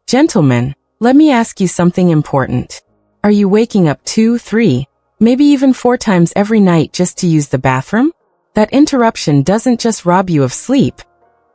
Gentlemen, let me ask you something important. Are you waking up 2, 3, maybe even 4 times every night just to use the bathroom? That interruption doesn't just rob you of sleep.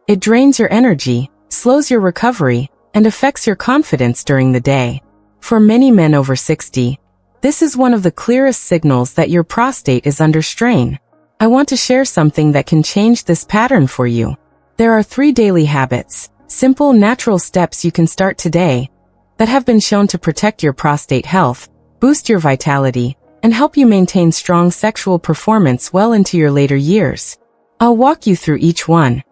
It drains your energy, slows your recovery, and affects your confidence during the day. For many men over 60, this is one of the clearest signals that your prostate is under strain. I want to share something that can change this pattern for you. There are 3 daily habits, simple, natural steps you can start today, that have been shown to protect your prostate health, boost your vitality, and help you maintain strong sexual performance well into your later years. I'll walk you through each one.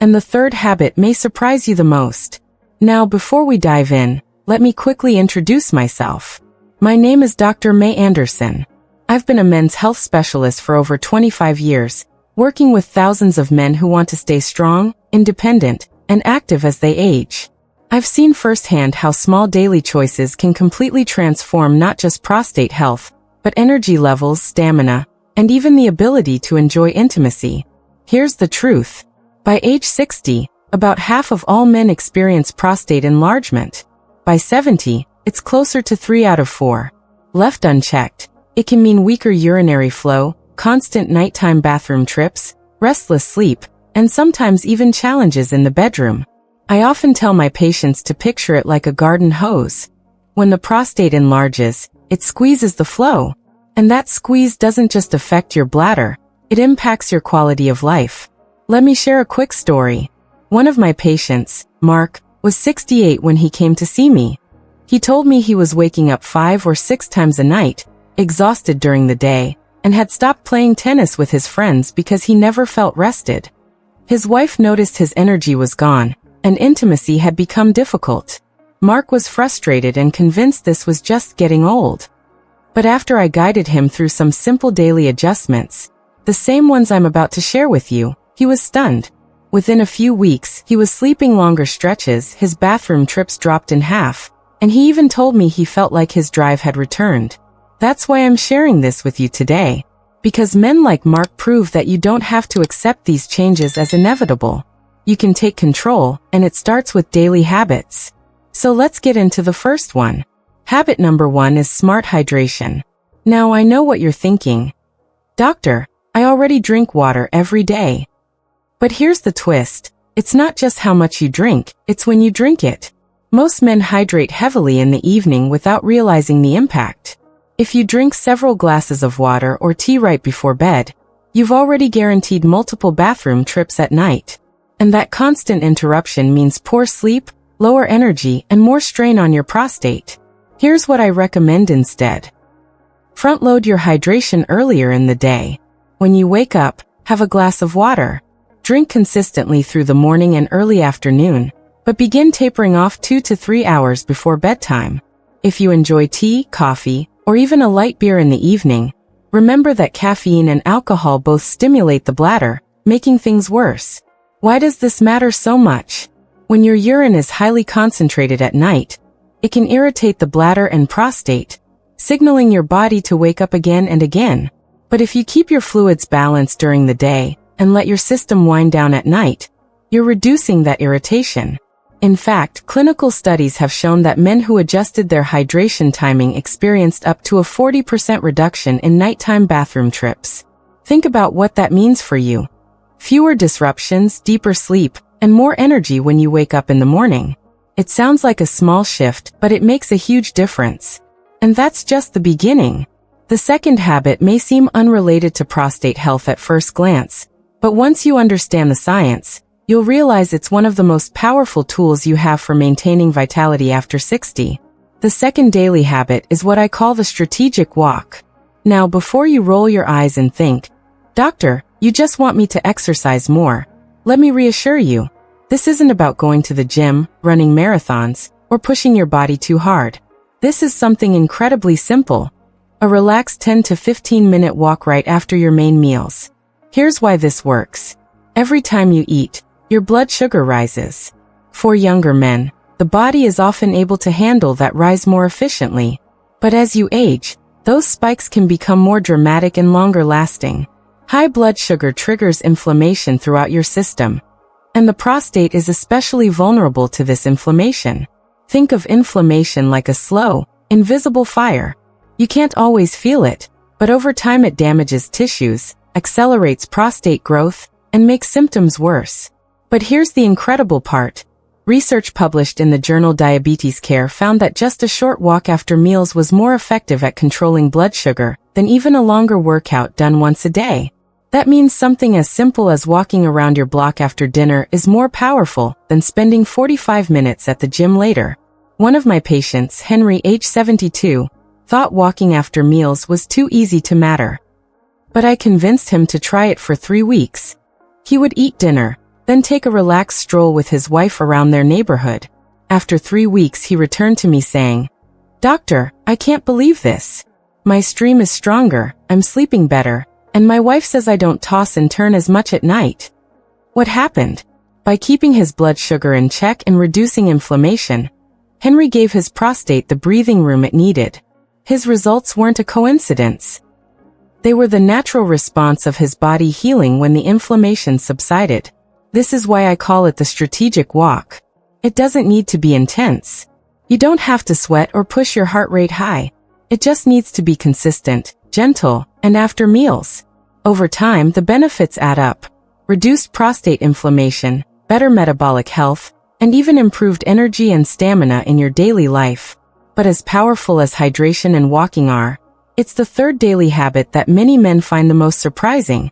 And the 3rd habit may surprise you the most. Now, before we dive in, let me quickly introduce myself. My name is Dr. Mei Anderson. I've been a men's health specialist for over 25 years, working with thousands of men who want to stay strong, independent, and active as they age. I've seen firsthand how small daily choices can completely transform not just prostate health, but energy levels, stamina, and even the ability to enjoy intimacy. Here's the truth. By age 60, about half of all men experience prostate enlargement. By 70, it's closer to 3 out of 4. Left unchecked, it can mean weaker urinary flow, constant nighttime bathroom trips, restless sleep, and sometimes even challenges in the bedroom. I often tell my patients to picture it like a garden hose. When the prostate enlarges, it squeezes the flow. And that squeeze doesn't just affect your bladder, it impacts your quality of life. Let me share a quick story. One of my patients, Mark, was 68 when he came to see me. He told me he was waking up 5 or 6 times a night, exhausted during the day, and had stopped playing tennis with his friends because he never felt rested. His wife noticed his energy was gone, and intimacy had become difficult. Mark was frustrated and convinced this was just getting old. But after I guided him through some simple daily adjustments, the same ones I'm about to share with you, he was stunned. Within a few weeks, he was sleeping longer stretches, his bathroom trips dropped in half, and he even told me he felt like his drive had returned. That's why I'm sharing this with you today. Because men like Mark prove that you don't have to accept these changes as inevitable. You can take control, and it starts with daily habits. So let's get into the first one. Habit number 1 is smart hydration. Now I know what you're thinking. Doctor, I already drink water every day. But here's the twist. It's not just how much you drink, it's when you drink it. Most men hydrate heavily in the evening without realizing the impact. If you drink several glasses of water or tea right before bed, you've already guaranteed multiple bathroom trips at night. And that constant interruption means poor sleep, lower energy, and more strain on your prostate. Here's what I recommend instead. Front-load your hydration earlier in the day. When you wake up, have a glass of water. Drink consistently through the morning and early afternoon, but begin tapering off 2 to 3 hours before bedtime. If you enjoy tea, coffee, or even a light beer in the evening, remember that caffeine and alcohol both stimulate the bladder, making things worse. Why does this matter so much? When your urine is highly concentrated at night, it can irritate the bladder and prostate, signaling your body to wake up again and again. But if you keep your fluids balanced during the day and let your system wind down at night, you're reducing that irritation. In fact, clinical studies have shown that men who adjusted their hydration timing experienced up to a 40% reduction in nighttime bathroom trips. Think about what that means for you. Fewer disruptions, deeper sleep, and more energy when you wake up in the morning. It sounds like a small shift, but it makes a huge difference. And that's just the beginning. The second habit may seem unrelated to prostate health at first glance, but once you understand the science, you'll realize it's one of the most powerful tools you have for maintaining vitality after 60. The second daily habit is what I call the strategic walk. Now, before you roll your eyes and think, "Doctor, you just want me to exercise more," let me reassure you, this isn't about going to the gym, running marathons, or pushing your body too hard. This is something incredibly simple. A relaxed 10 to 15-minute walk right after your main meals. Here's why this works. Every time you eat, your blood sugar rises. For younger men, the body is often able to handle that rise more efficiently. But as you age, those spikes can become more dramatic and longer lasting. High blood sugar triggers inflammation throughout your system, and the prostate is especially vulnerable to this inflammation. Think of inflammation like a slow, invisible fire. You can't always feel it, but over time it damages tissues, accelerates prostate growth, and makes symptoms worse. But here's the incredible part. Research published in the journal Diabetes Care found that just a short walk after meals was more effective at controlling blood sugar than even a longer workout done once a day. That means something as simple as walking around your block after dinner is more powerful than spending 45 minutes at the gym later. One of my patients, Henry, age 72, thought walking after meals was too easy to matter. But I convinced him to try it for 3 weeks. He would eat dinner, then take a relaxed stroll with his wife around their neighborhood. After 3 weeks he returned to me saying, "Doctor, I can't believe this. My stream is stronger, I'm sleeping better, and my wife says I don't toss and turn as much at night." What happened? By keeping his blood sugar in check and reducing inflammation, Henry gave his prostate the breathing room it needed. His results weren't a coincidence. They were the natural response of his body healing when the inflammation subsided. This is why I call it the strategic walk. It doesn't need to be intense. You don't have to sweat or push your heart rate high. It just needs to be consistent, gentle, and after meals. Over time, the benefits add up. Reduced prostate inflammation, better metabolic health, and even improved energy and stamina in your daily life. But as powerful as hydration and walking are, it's the third daily habit that many men find the most surprising.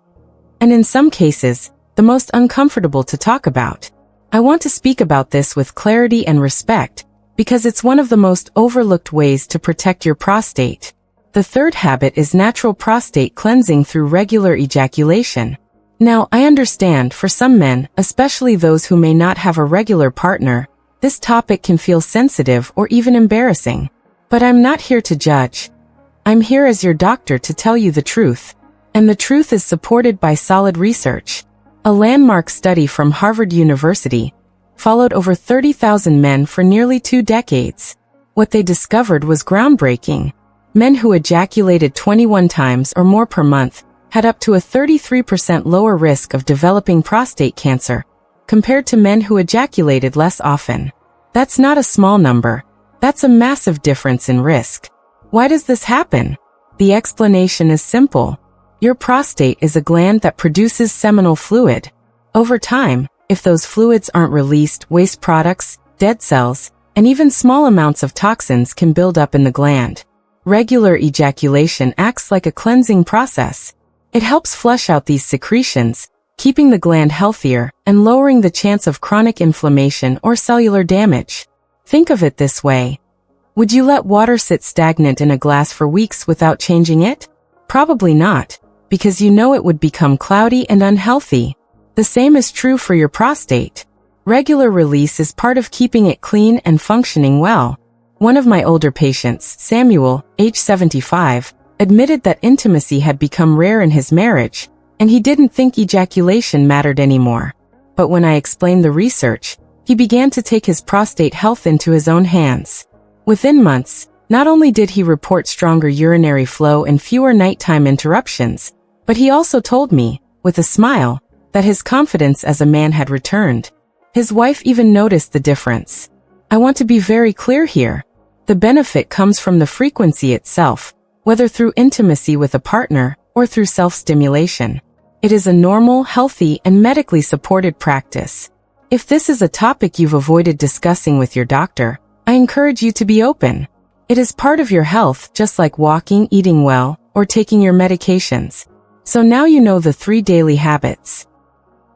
And in some cases, the most uncomfortable to talk about. I want to speak about this with clarity and respect, because it's one of the most overlooked ways to protect your prostate. The third habit is natural prostate cleansing through regular ejaculation. Now, I understand for some men, especially those who may not have a regular partner, this topic can feel sensitive or even embarrassing. But I'm not here to judge. I'm here as your doctor to tell you the truth. And the truth is supported by solid research. A landmark study from Harvard University followed over 30,000 men for nearly 2 decades. What they discovered was groundbreaking. Men who ejaculated 21 times or more per month had up to a 33% lower risk of developing prostate cancer, compared to men who ejaculated less often. That's not a small number. That's a massive difference in risk. Why does this happen? The explanation is simple. Your prostate is a gland that produces seminal fluid. Over time, if those fluids aren't released, waste products, dead cells, and even small amounts of toxins can build up in the gland. Regular ejaculation acts like a cleansing process. It helps flush out these secretions, keeping the gland healthier and lowering the chance of chronic inflammation or cellular damage. Think of it this way. Would you let water sit stagnant in a glass for weeks without changing it? Probably not, because you know it would become cloudy and unhealthy. The same is true for your prostate. Regular release is part of keeping it clean and functioning well. One of my older patients, Samuel, age 75, admitted that intimacy had become rare in his marriage, and he didn't think ejaculation mattered anymore. But when I explained the research, he began to take his prostate health into his own hands. Within months, not only did he report stronger urinary flow and fewer nighttime interruptions, but he also told me, with a smile, that his confidence as a man had returned. His wife even noticed the difference. I want to be very clear here. The benefit comes from the frequency itself, whether through intimacy with a partner or through self-stimulation. It is a normal, healthy, and medically supported practice. If this is a topic you've avoided discussing with your doctor, I encourage you to be open. It is part of your health, just like walking, eating well, or taking your medications. So now you know the 3 daily habits.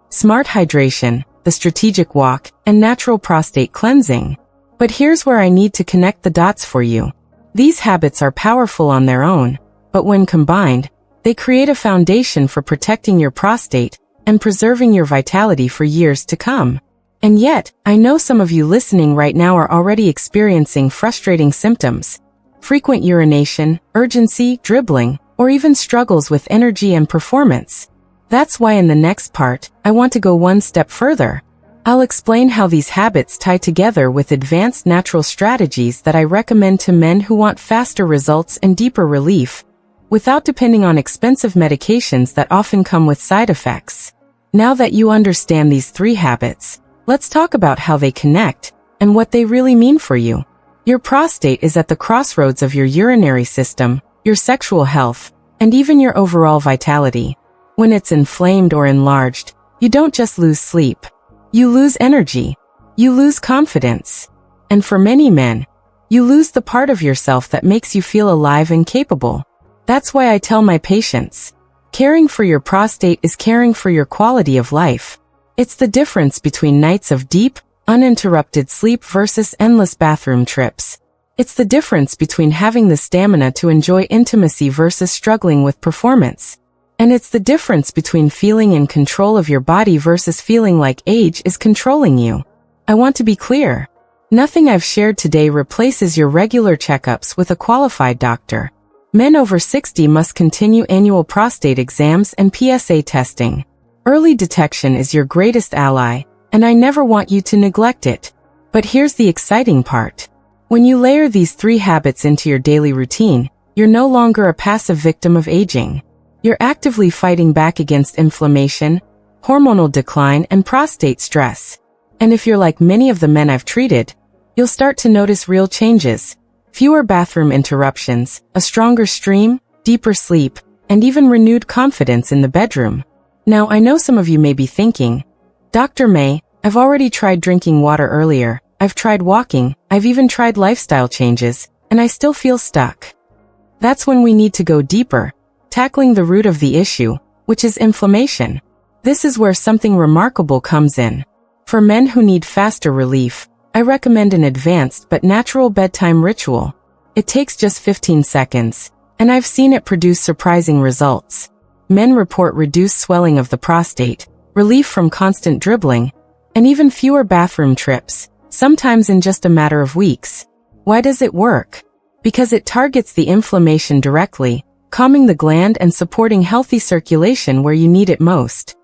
Smart hydration, the strategic walk, and natural prostate cleansing. But here's where I need to connect the dots for you. These habits are powerful on their own, but when combined, they create a foundation for protecting your prostate and preserving your vitality for years to come. And yet, I know some of you listening right now are already experiencing frustrating symptoms. Frequent urination, urgency, dribbling, or even struggles with energy and performance. That's why in the next part, I want to go one step further. I'll explain how these habits tie together with advanced natural strategies that I recommend to men who want faster results and deeper relief, without depending on expensive medications that often come with side effects. Now that you understand these 3 habits, let's talk about how they connect and what they really mean for you. Your prostate is at the crossroads of your urinary system, your sexual health, and even your overall vitality. When it's inflamed or enlarged, you don't just lose sleep. You lose energy. You lose confidence. And for many men, you lose the part of yourself that makes you feel alive and capable. That's why I tell my patients, caring for your prostate is caring for your quality of life. It's the difference between nights of deep, uninterrupted sleep versus endless bathroom trips. It's the difference between having the stamina to enjoy intimacy versus struggling with performance. And it's the difference between feeling in control of your body versus feeling like age is controlling you. I want to be clear. Nothing I've shared today replaces your regular checkups with a qualified doctor. Men over 60 must continue annual prostate exams and PSA testing. Early detection is your greatest ally, and I never want you to neglect it. But here's the exciting part. When you layer these 3 habits into your daily routine, you're no longer a passive victim of aging. You're actively fighting back against inflammation, hormonal decline, and prostate stress. And if you're like many of the men I've treated, you'll start to notice real changes. Fewer bathroom interruptions, a stronger stream, deeper sleep, and even renewed confidence in the bedroom. Now, I know some of you may be thinking, Dr. Mei, I've already tried drinking water earlier, I've tried walking, I've even tried lifestyle changes, and I still feel stuck. That's when we need to go deeper, tackling the root of the issue, which is inflammation. This is where something remarkable comes in. For men who need faster relief, I recommend an advanced but natural bedtime ritual. It takes just 15 seconds, and I've seen it produce surprising results. Men report reduced swelling of the prostate, relief from constant dribbling, and even fewer bathroom trips, sometimes in just a matter of weeks. Why does it work? Because it targets the inflammation directly, calming the gland and supporting healthy circulation where you need it most.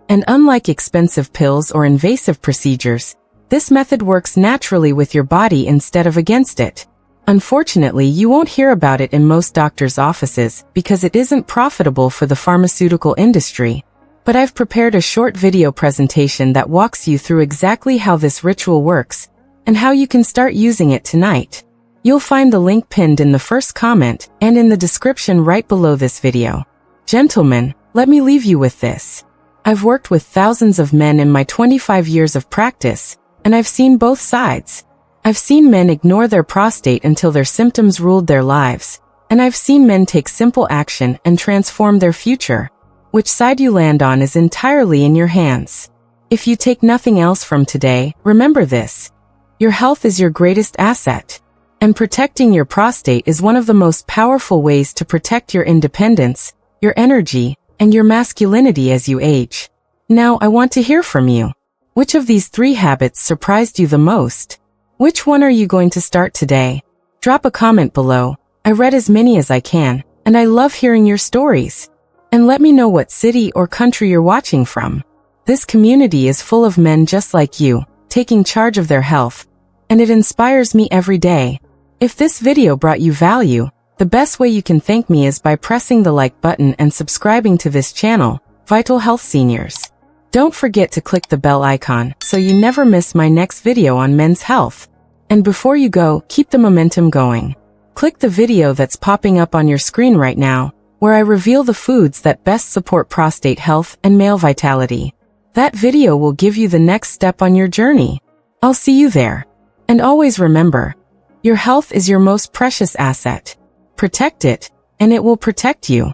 And unlike expensive pills or invasive procedures, this method works naturally with your body instead of against it. Unfortunately, you won't hear about it in most doctors' offices because it isn't profitable for the pharmaceutical industry. But I've prepared a short video presentation that walks you through exactly how this ritual works and how you can start using it tonight. You'll find the link pinned in the first comment and in the description right below this video. Gentlemen, let me leave you with this. I've worked with thousands of men in my 25 years of practice, and I've seen both sides. I've seen men ignore their prostate until their symptoms ruled their lives, and I've seen men take simple action and transform their future. Which side you land on is entirely in your hands. If you take nothing else from today, remember this. Your health is your greatest asset. And protecting your prostate is one of the most powerful ways to protect your independence, your energy, and your masculinity as you age. Now, I want to hear from you. Which of these 3 habits surprised you the most? Which one are you going to start today? Drop a comment below. I read as many as I can, and I love hearing your stories. And let me know what city or country you're watching from. This community is full of men just like you, taking charge of their health, and it inspires me every day. If this video brought you value, the best way you can thank me is by pressing the like button and subscribing to this channel, Vital Health Seniors. Don't forget to click the bell icon so you never miss my next video on men's health. And before you go, keep the momentum going. Click the video that's popping up on your screen right now, where I reveal the foods that best support prostate health and male vitality. That video will give you the next step on your journey. I'll see you there. And always remember, your health is your most precious asset. Protect it, and it will protect you.